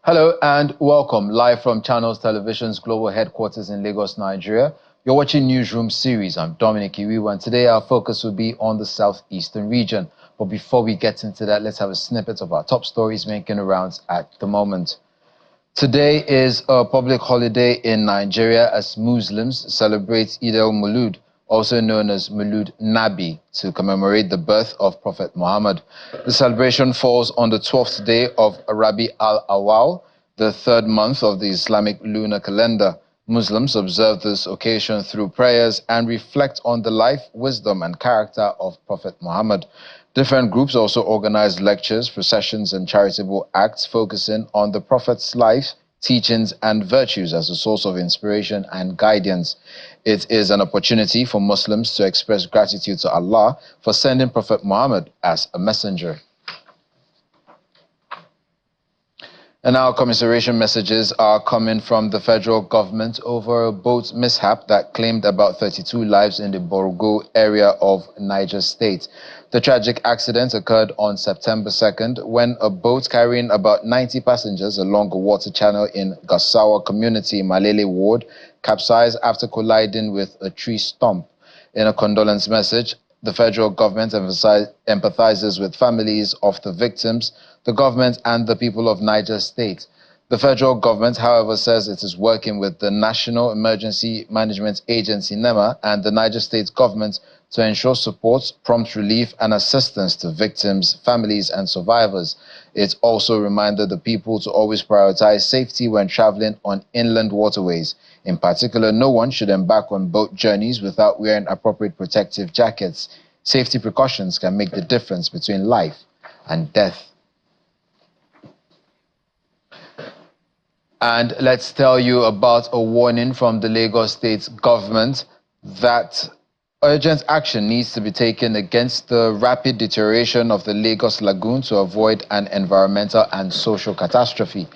Hello and welcome live from Channels Television's global headquarters in Lagos, Nigeria. You're watching Newsroom series. I'm Dominic Iwiwa, and today our focus will be on the southeastern region. But before we get into that, let's have a snippet of our top stories making the rounds at the moment. Today is a public holiday in Nigeria as Muslims celebrate Eid al-Mulud, also known as Mulud Nabi, to commemorate the birth of Prophet Muhammad. The celebration falls on the 12th day of Rabi al-Awwal, the third month of the Islamic lunar calendar. Muslims observe this occasion through prayers and reflect on the life, wisdom, and character of Prophet Muhammad. Different groups also organize lectures, processions, and charitable acts focusing on the Prophet's life, teachings, and virtues as a source of inspiration and guidance. It is an opportunity for Muslims to express gratitude to Allah for sending Prophet Muhammad as a messenger. And our commiseration messages are coming from the federal government over a boat mishap that claimed about 32 lives in the Borgo area of Niger State. The tragic accident occurred on September 2nd when a boat carrying about 90 passengers along a water channel in Gasawa community, Malele Ward, capsized after colliding with a tree stump. In a condolence message, the federal government empathizes with families of the victims, the government, and the people of Niger State. The federal government, however, says it is working with the National Emergency Management Agency, NEMA, and the Niger State government to ensure support, prompt relief, and assistance to victims, families, and survivors. It also reminded the people to always prioritize safety when traveling on inland waterways. In particular, no one should embark on boat journeys without wearing appropriate protective jackets. Safety precautions can make the difference between life and death. And let's tell you about a warning from the Lagos State government that urgent action needs to be taken against the rapid deterioration of the Lagos Lagoon to avoid an environmental and social catastrophe.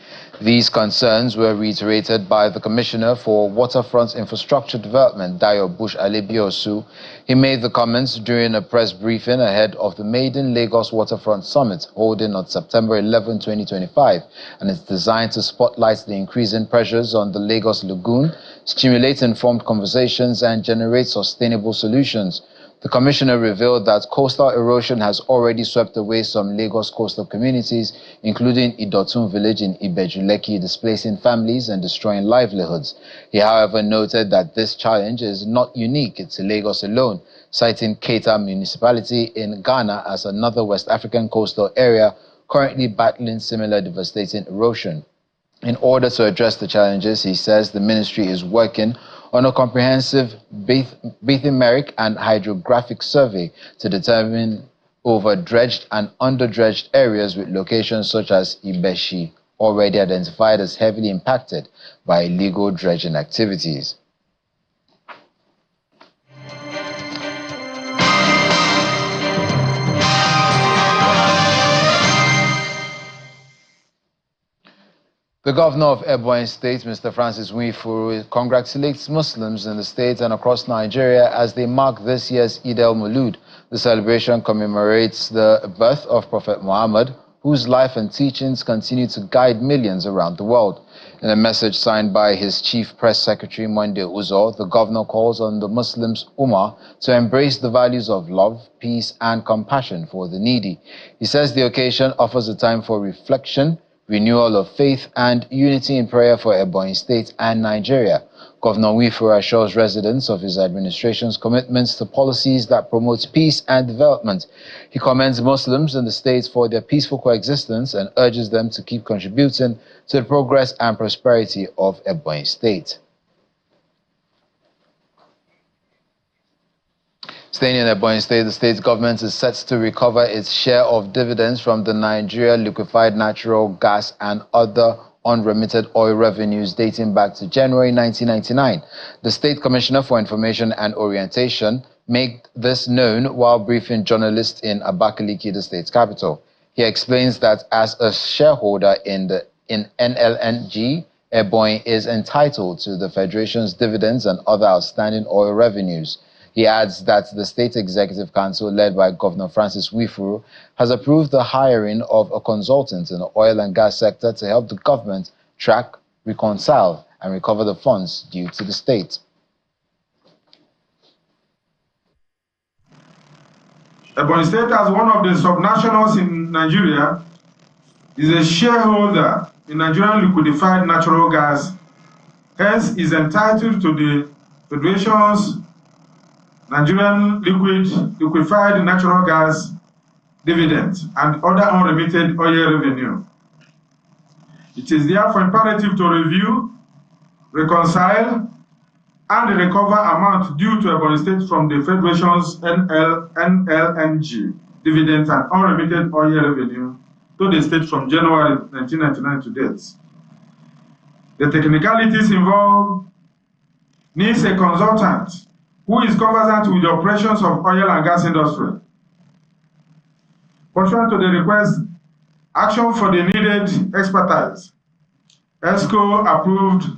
These concerns were reiterated by the Commissioner for Waterfront Infrastructure Development, Dayo Bush Alebiosu. He made the comments during a press briefing ahead of the maiden Lagos Waterfront Summit holding on September 11, 2025, and it's designed to spotlight the increasing pressures on the Lagos Lagoon, stimulate informed conversations, and generate sustainable solutions. The Commissioner revealed that coastal erosion has already swept away some Lagos coastal communities, including Idotun village in Ibejuleki, displacing families and destroying livelihoods. He, however, noted that this challenge is not unique to Lagos alone, citing Keita municipality in Ghana as another West African coastal area currently battling similar devastating erosion. In order to address the challenges, he says the ministry is working on a comprehensive bathymetric and hydrographic survey to determine over-dredged and under-dredged areas with locations such as Ibeshi, already identified as heavily impacted by illegal dredging activities. The governor of Ebonyi State, Mr. Francis Nwifuru, congratulates Muslims in the state and across Nigeria as they mark this year's Eid al-Mulud. The celebration commemorates the birth of Prophet Muhammad, whose life and teachings continue to guide millions around the world. In a message signed by his chief press secretary, Monday Uzo, the governor calls on the Muslims Ummah to embrace the values of love, peace, and compassion for the needy. He says the occasion offers a time for reflection, renewal of faith, and unity in prayer for Ebonyi State and Nigeria. Governor Nwifuru assures residents of his administration's commitments to policies that promote peace and development. He commends Muslims in the state for their peaceful coexistence and urges them to keep contributing to the progress and prosperity of Ebonyi State. Staying in Ebonyi State, the state government is set to recover its share of dividends from the Nigeria liquefied natural gas and other unremitted oil revenues dating back to January 1999. The State Commissioner for Information and Orientation made this known while briefing journalists in Abakaliki, the state's capital. He explains that as a shareholder in NLNG, Ebonyi is entitled to the Federation's dividends and other outstanding oil revenues. He adds that the State Executive Council, led by Governor Francis Wifuru, has approved the hiring of a consultant in the oil and gas sector to help the government track, reconcile, and recover the funds due to the state. Ebonyi State, as one of the subnationals in Nigeria, is a shareholder in Nigerian liquefied natural gas, hence is entitled to the Federation's Nigerian liquefied natural gas dividend and other unremitted oil revenue. It is therefore imperative to review, reconcile, and recover amount due to Ebonyi State from the Federation's NLNG dividends and unremitted oil revenue to the state from January 1999 to date. The technicalities involved needs a consultant who is conversant with the operations of oil and gas industry. Pursuant to the request, action for the needed expertise, ESCO approved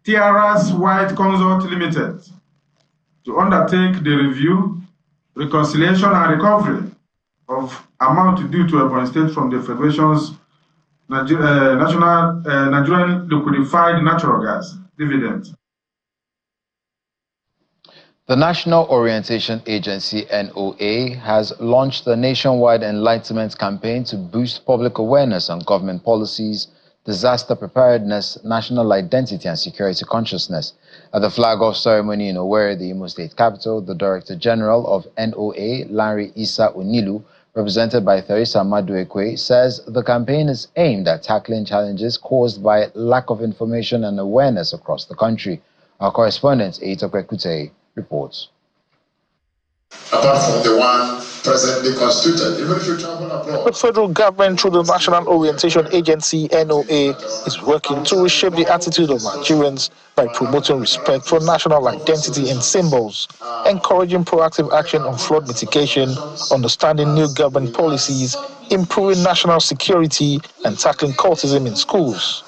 TRS White Consult Limited to undertake the review, reconciliation, and recovery of amount due to Ebonyi State from the Federation's Nigerian liquefied natural gas dividend. The National Orientation Agency, NOA, has launched a nationwide enlightenment campaign to boost public awareness on government policies, disaster preparedness, national identity, and security consciousness. At the flag-off ceremony in Owerri, the Imo State capital, the Director General of NOA, Larry Issa Onilu, represented by Theresa Maduekwe, says the campaign is aimed at tackling challenges caused by lack of information and awareness across the country. Our correspondent, Eitokwe Kutei, reports. Apart from the one presently constituted, even if you travel abroad. The federal government, through the National Orientation Agency, NOA, is working to reshape the attitude of Nigerians by promoting respect for national identity and symbols, encouraging proactive action on flood mitigation, understanding new government policies, improving national security, and tackling cultism in schools.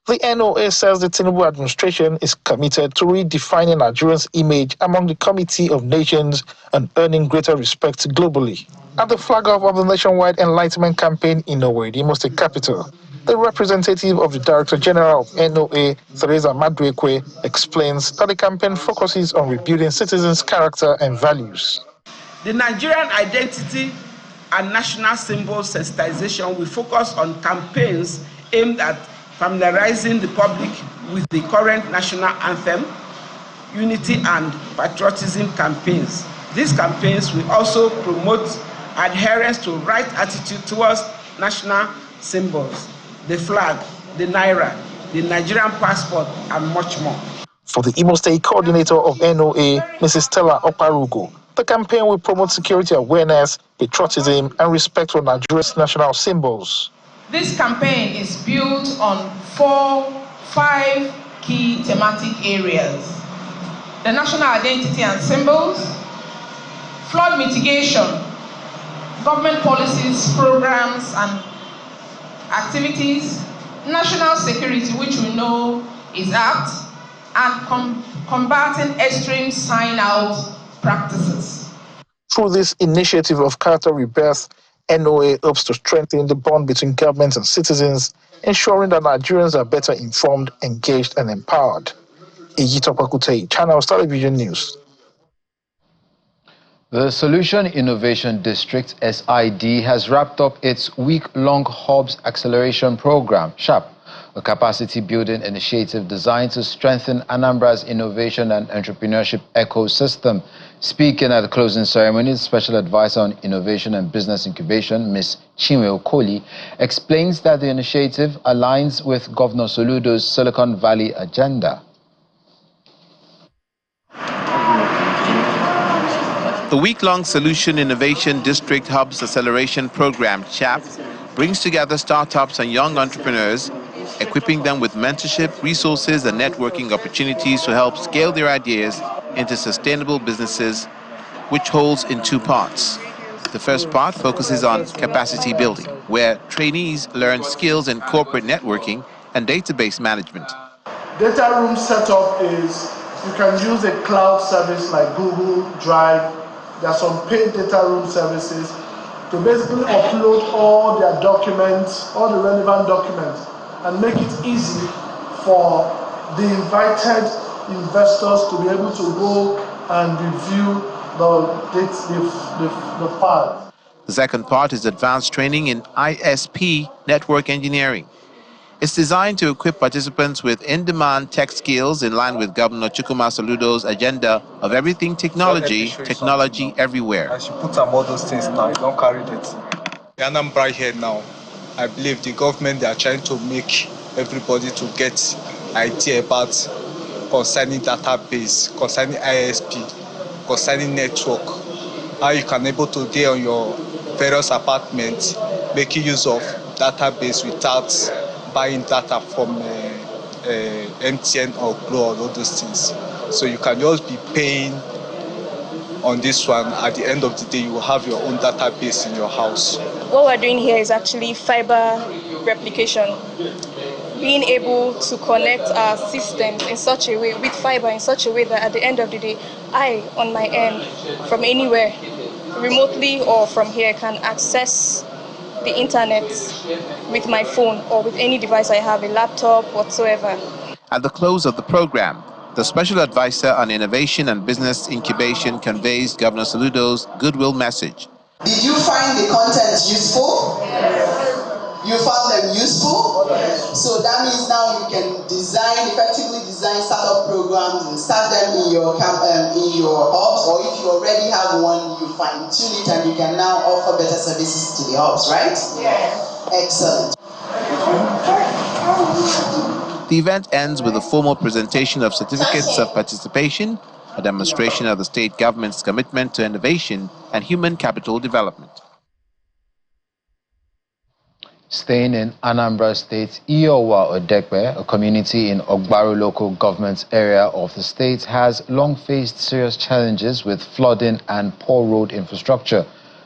The NOA says the Tinubu administration is committed to redefining Nigerians' image among the Committee of Nations and earning greater respect globally. At the flag-off of the nationwide enlightenment campaign in Owerri, the Imo State capital, the representative of the Director General of NOA, Theresa Maduekwe, explains that the campaign focuses on rebuilding citizens' character and values. The Nigerian identity and national symbol sensitization will focus on campaigns aimed at familiarizing the public with the current national anthem, unity and patriotism campaigns. These campaigns will also promote adherence to right attitude towards national symbols, the flag, the naira, the Nigerian passport, and much more. For the Imo State coordinator of NOA, Mrs. Stella Oparugo, the campaign will promote security awareness, patriotism, and respect for Nigeria's national symbols. This campaign is built on 5 key thematic areas: the national identity and symbols, flood mitigation, government policies, programs and activities, national security, which we know is apt, and combating extreme sign-out practices. Through this initiative of character rebirth, NOA hopes to strengthen the bond between government and citizens, ensuring that Nigerians are better informed, engaged, and empowered. Eitokwe Kutei, Channels Television News. The Solution Innovation District, SID, has wrapped up its week-long Hubs Acceleration Program, SHAP, a capacity-building initiative designed to strengthen Anambra's innovation and entrepreneurship ecosystem. Speaking at the closing ceremony, the Special Advisor on Innovation and Business Incubation, Ms. Chinwe Okoli, explains that the initiative aligns with Governor Soludo's Silicon Valley agenda. The week-long Solution Innovation District Hubs Acceleration Program, CHAP, brings together startups and young entrepreneurs, equipping them with mentorship, resources, and networking opportunities to help scale their ideas into sustainable businesses, which holds in 2 parts. The first part focuses on capacity building, where trainees learn skills in corporate networking and database management. Data room setup is You can use a cloud service like Google Drive. There are some paid data room services to basically upload all their documents, all the relevant documents, and make it easy for the invited investors to be able to go and review the file. The second part is advanced training in ISP network engineering. It's designed to equip participants with in-demand tech skills in line with Governor Chukwuma Soludo's agenda of everything technology, technology everywhere. As you put all those things now, you don't carry it. Anambra here now, I believe the government, they are trying to make everybody to get idea about concerning database, concerning ISP, concerning network, how you can able to get on your various apartments, making use of database without buying data from MTN or Glo or all those things. So you can just be paying on this one. At the end of the day, you will have your own database in your house. What we're doing here is actually fiber replication. Being able to connect our systems in such a way, with fiber in such a way that at the end of the day, I, on my end, from anywhere, remotely or from here, can access the internet with my phone or with any device I have, a laptop, whatsoever. At the close of the program, the Special Advisor on Innovation and Business Incubation conveys Governor Soludo's goodwill message. Did you find the content useful? You found them useful? So that means now you can effectively design startup programs and start them in your hubs, or if you already have one, you fine tune it and you can now offer better services to the hubs, right? Yes. Excellent. The event ends with a formal presentation of certificates of participation, a demonstration of the state government's commitment to innovation and human capital development. Staying in Anambra State, Iyowa Odekwe, a community in Ogbaru local government area of the state, has long faced serious challenges with flooding and poor road infrastructure.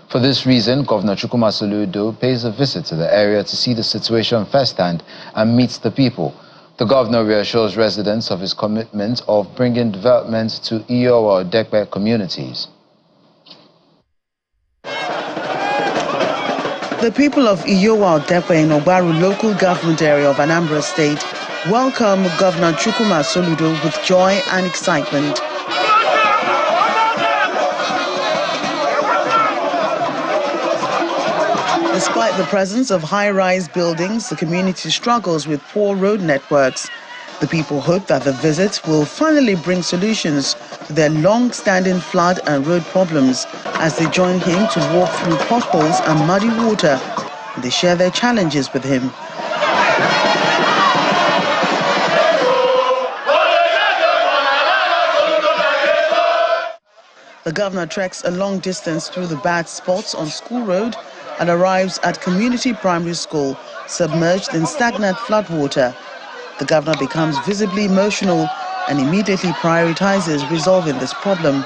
For this reason, Governor Chukwuma Soludo pays a visit to the area to see the situation firsthand and meets the people. The governor reassures residents of his commitment of bringing development to Iyowa Odekwe communities. The people of Iyowa Odekwe in Ogbaru local government area of Anambra State welcome Governor Chukwuma Soludo with joy and excitement. Despite the presence of high-rise buildings, the community struggles with poor road networks. The people hope that the visit will finally bring solutions to their long-standing flood and road problems as they join him to walk through potholes and muddy water. They share their challenges with him. The governor treks a long distance through the bad spots on School Road and arrives at Community Primary School, submerged in stagnant floodwater. The governor becomes visibly emotional and immediately prioritizes resolving this problem.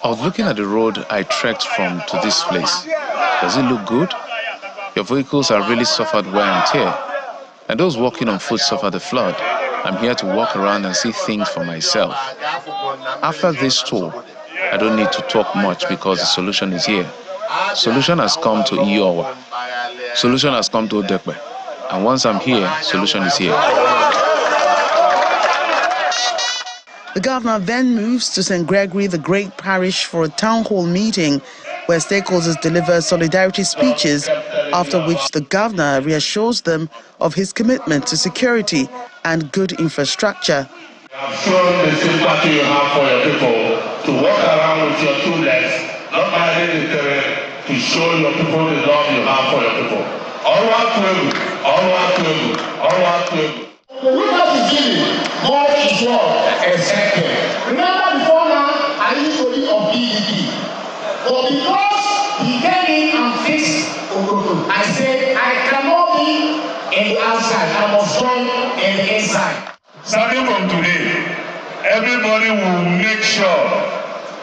I was looking at the road I trekked from to this place. Does it look good? Your vehicles have really suffered wear and tear, and those walking on foot suffer the flood. I'm here to walk around and see things for myself. After this tour, I don't need to talk much because the solution is here. Solution has come to Iyowa. Solution has come to Odekwe. And once I'm here, solution is here. The governor then moves to St. Gregory the Great Parish for a town hall meeting where stakeholders deliver solidarity speeches, after which the governor reassures them of his commitment to security and good infrastructure. I've shown the sympathy you have for your people to walk around with your 2 legs, not minding the terrain, to show your people the love you have for your people. All our people, all our people, all our people. We have to give him more is what expected. Remember before now, I used to be of PDP. But because he came in and fixed Ogogo, I said, I cannot be in the outside, I must come in the inside. Starting from today, everybody will make sure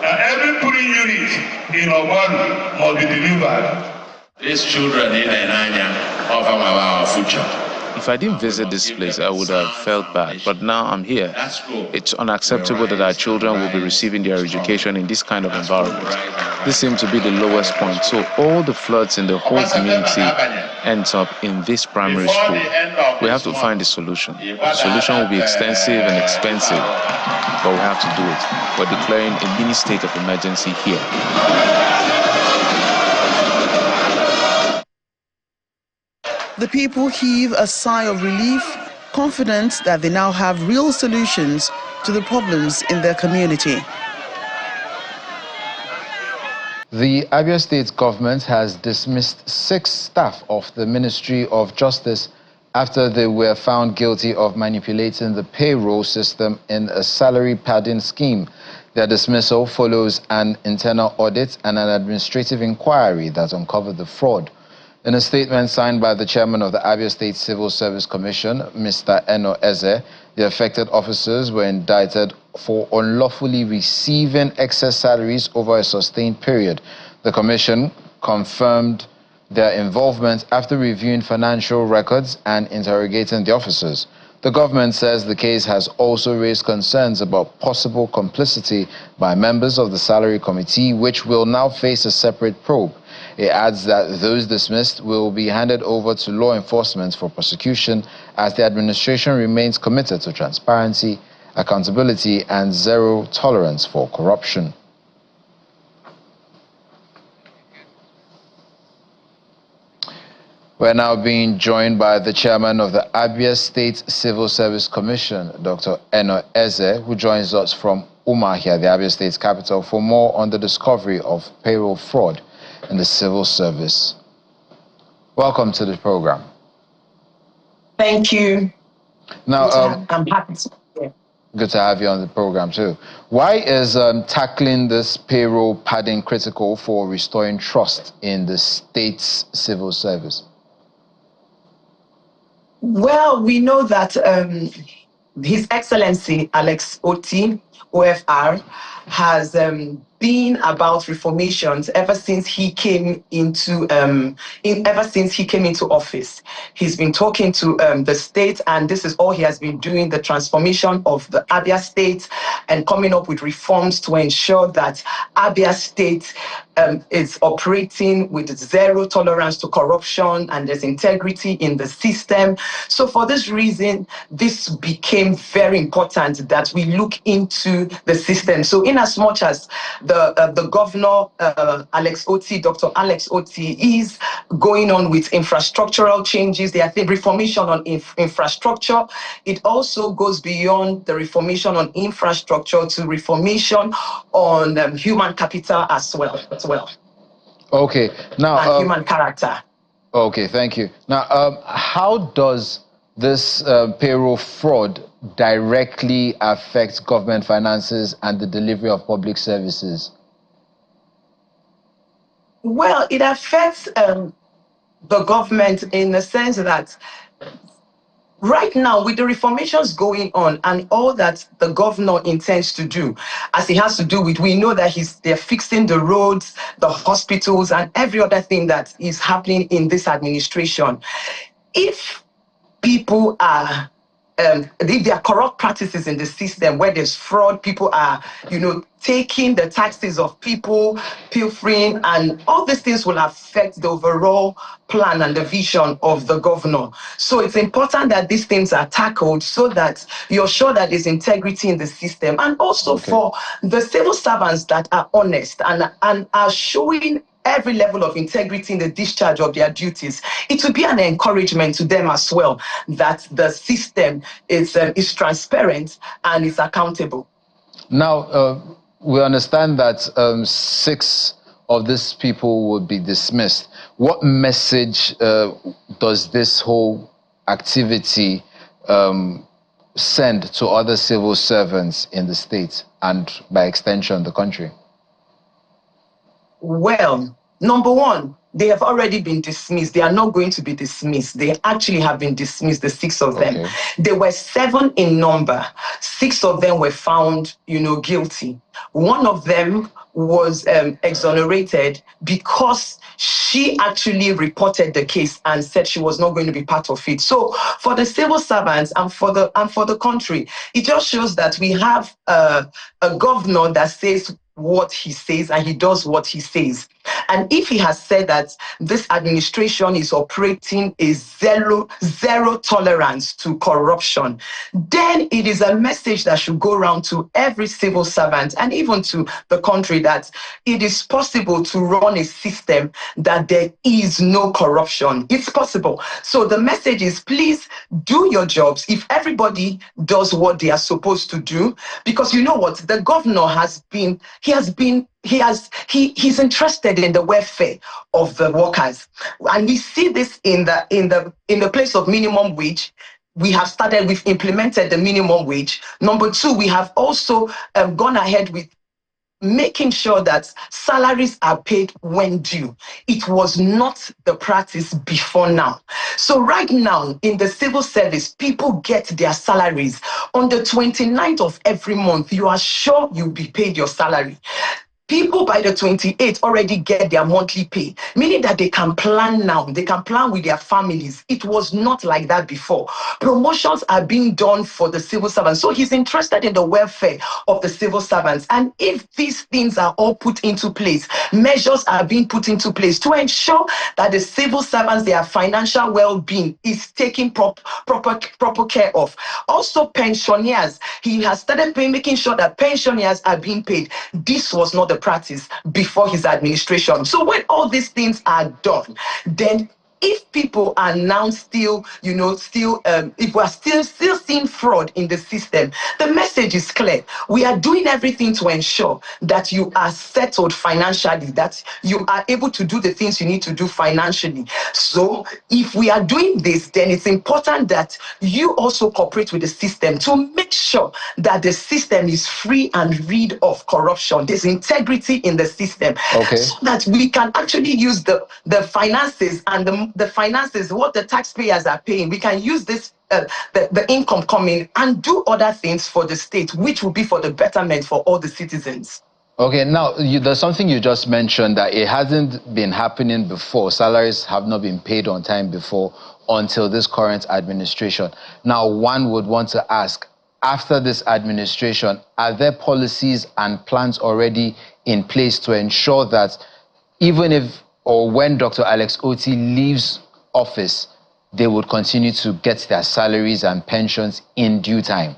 that every polling unit in Ogbaru must be delivered. These children in Enanya offer our future. If I didn't visit this place, I would have felt bad. But now I'm here. It's unacceptable that our children will be receiving their education in this kind of environment. This seems to be the lowest point. So all the floods in the whole community ends up in this primary school. We have to find a solution. The solution will be extensive and expensive, but we have to do it. We're declaring a mini state of emergency here. The people heave a sigh of relief, confident that they now have real solutions to the problems in their community. The Abia State government has dismissed 6 staff of the Ministry of Justice after they were found guilty of manipulating the payroll system in a salary padding scheme. Their dismissal follows an internal audit and an administrative inquiry that uncovered the fraud. In a statement signed by the chairman of the Abia State Civil Service Commission, Mr. Eno Eze, the affected officers were indicted for unlawfully receiving excess salaries over a sustained period. The commission confirmed their involvement after reviewing financial records and interrogating the officers. The government says the case has also raised concerns about possible complicity by members of the salary committee, which will now face a separate probe. It adds that those dismissed will be handed over to law enforcement for prosecution as the administration remains committed to transparency, accountability, and zero tolerance for corruption. We're now being joined by the chairman of the Abia State Civil Service Commission, Dr. Eno Eze, who joins us from Umuahia, the Abia State's capital, for more on the discovery of payroll fraud in the civil service. Welcome to the program. Thank you. Now, I'm happy to be here. Good to have you on the program too. Why is tackling this payroll padding critical for restoring trust in the state's civil service? Well, we know that His Excellency Alex Oti, OFR, has been about reformations ever since he came into office. He's been talking to the state, and this is all he has been doing: the transformation of the Abia State and coming up with reforms to ensure that Abia State is operating with zero tolerance to corruption and there's integrity in the system. So for this reason, this became very important that we look into the system. So in as much as the governor, Dr. Alex Oti, is going on with infrastructural changes, there are reformation on infrastructure. It also goes beyond the reformation on infrastructure to reformation on human capital as well. Okay, now and human character. Okay, thank you. Now, how does this payroll fraud directly affect government finances and the delivery of public services? Well, it affects the government in the sense that right now, with the reformations going on and all that the governor intends to do, as he has to do with, we know that they're fixing the roads, the hospitals, and every other thing that is happening in this administration. If people are if there are corrupt practices in the system where there's fraud, people are, taking the taxes of people, pilfering, and all these things will affect the overall plan and the vision of the governor. So it's important that these things are tackled so that you're sure that there's integrity in the system, and also for the civil servants that are honest and are showing every level of integrity in the discharge of their duties. It will be an encouragement to them as well that the system is transparent and is accountable. Now, we understand that 6 of these people will be dismissed. What message does this whole activity send to other civil servants in the state and, by extension, the country? Well, Number one, they have already been dismissed. They are not going to be dismissed. They actually have been dismissed, the 6 of them. Okay. There were 7 in number. 6 of them were found, guilty. One of them was exonerated because she actually reported the case and said she was not going to be part of it. So for the civil servants and for the country, it just shows that we have a governor that says what he says and he does what he says. And if he has said that this administration is operating a zero tolerance to corruption, then it is a message that should go around to every civil servant and even to the country that it is possible to run a system that there is no corruption. It's possible. So the message is, please do your jobs. If everybody does what they are supposed to do, because you know what, the governor he's interested in the welfare of the workers, and we see this in the place of minimum wage. We've implemented the minimum wage. Number 2, we have also gone ahead with making sure that salaries are paid when due. It was not the practice before now. So right now in the civil service, people get their salaries on the 29th of every month. You are sure you'll be paid your salary. People by the 28th already get their monthly pay, meaning that they can plan now. They can plan with their families. It was not like that before. Promotions are being done for the civil servants. So he's interested in the welfare of the civil servants. And if these things are all put into place, measures are being put into place to ensure that the civil servants, their financial well-being is taken proper care of. Also, pensioners, he has started making sure that pensioners are being paid. This was not the practice before his administration. So when all these things are done, then if people are now still, if we're still seeing fraud in the system, the message is clear. We are doing everything to ensure that you are settled financially, that you are able to do the things you need to do financially. So if we are doing this, then it's important that you also cooperate with the system to make sure that the system is free and rid of corruption. There's integrity in the system, okay, so that we can actually use the finances and the finances, what the taxpayers are paying. We can use this, the income coming, and do other things for the state, which will be for the betterment for all the citizens. Okay, now there's something you just mentioned that it hasn't been happening before. Salaries have not been paid on time before until this current administration. Now, one would want to ask, after this administration, are there policies and plans already in place to ensure that even if or when Dr. Alex Otti leaves office, they would continue to get their salaries and pensions in due time?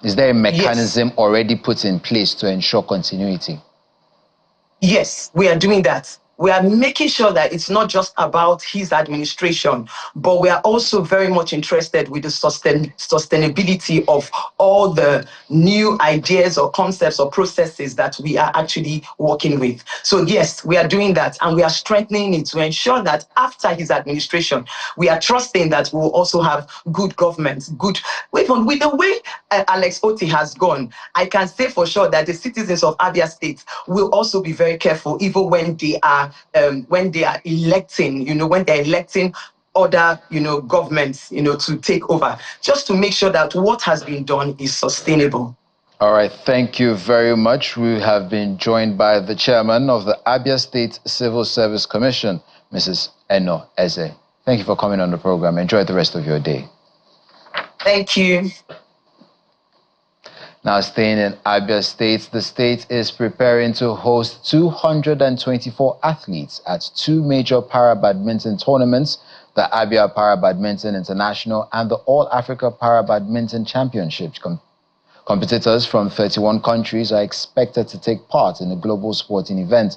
Is there a mechanism already put in place to ensure continuity? Yes, we are doing that. We are making sure that it's not just about his administration, but we are also very much interested with the sustainability of all the new ideas or concepts or processes that we are actually working with. So yes, we are doing that, and we are strengthening it to ensure that after his administration, we are trusting that we will also have good government, even with the way Alex Otti has gone, I can say for sure that the citizens of Abia State will also be very careful, even when they are electing, when they're electing other, governments, to take over, just to make sure that what has been done is sustainable. All right, thank you very much. We have been joined by the chairman of the Abia State Civil Service Commission, Mrs. Eno Eze. Thank you for coming on the program. Enjoy the rest of your day. Thank you. Now, staying in Abia State, the state is preparing to host 224 athletes at 2 major para-badminton tournaments, the Abia Para-Badminton International and the All-Africa Para-Badminton Championships. Competitors from 31 countries are expected to take part in the global sporting event.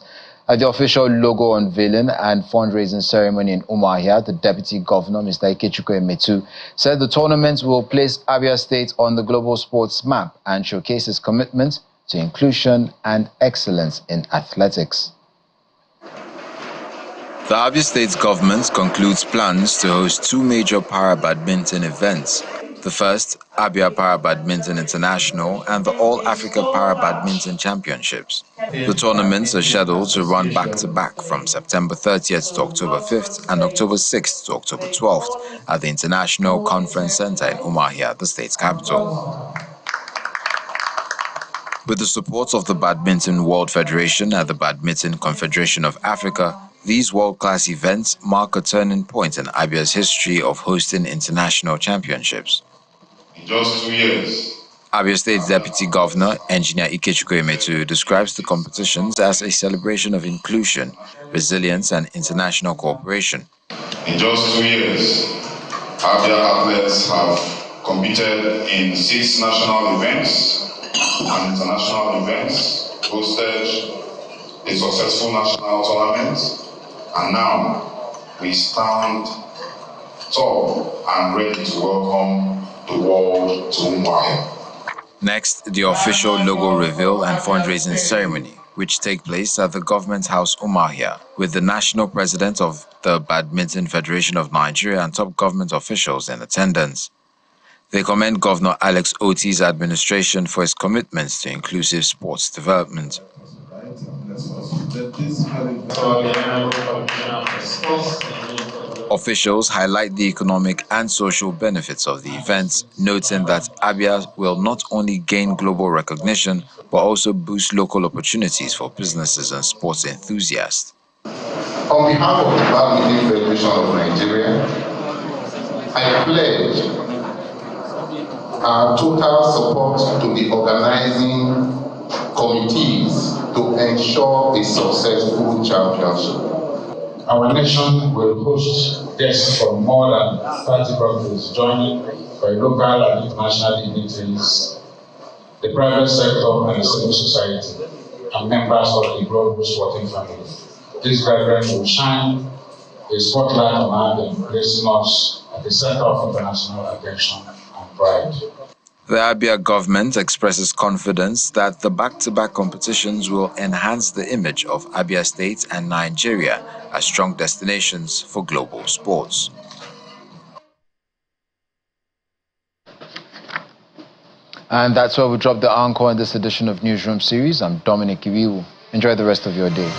At the official logo unveiling and fundraising ceremony in Umuahia, the Deputy Governor, Mr. Ikechukwu Emetu, said the tournament will place Abia State on the global sports map and showcase its commitment to inclusion and excellence in athletics. The Abia State government concludes plans to host 2 major para-badminton events. The first, Abia Para-Badminton International, and the All-Africa Para-Badminton Championships. The tournaments are scheduled to run back-to-back from September 30th to October 5th and October 6th to October 12th at the International Conference Center in Umuahia, the state's capital. With the support of the Badminton World Federation and the Badminton Confederation of Africa, these world-class events mark a turning point in Abia's history of hosting international championships. In just 2 years, Abia State Deputy Governor, Engineer Ikechukwu Emetu, describes the competitions as a celebration of inclusion, resilience and international cooperation. In just 2 years, Abia athletes have competed in 6 national events and international events, hosted a successful national tournament, and now we stand tall and ready to welcome the world to Umuahia. Next, the official logo reveal and fundraising ceremony, which take place at the Government House Umuahia, with the National President of the Badminton Federation of Nigeria and top government officials in attendance. They commend Governor Alex Oti's administration for his commitments to inclusive sports development. Officials highlight the economic and social benefits of the events, noting that Abia will not only gain global recognition, but also boost local opportunities for businesses and sports enthusiasts. On behalf of the Badminton Federation of Nigeria, I pledge our total support to the organizing committees to ensure a successful championship. Our nation will host guests from more than 30 countries joining by local and international dignitaries, the private sector and the civil society, and members of the global sporting family. This gathering will shine a spotlight on Abia, placing us at the center of international attention and pride. The Abia government expresses confidence that the back-to-back competitions will enhance the image of Abia State and Nigeria as strong destinations for global sports. And that's where we drop the encore in this edition of Newsroom series. I'm Dominic Iwiwu. Enjoy the rest of your day.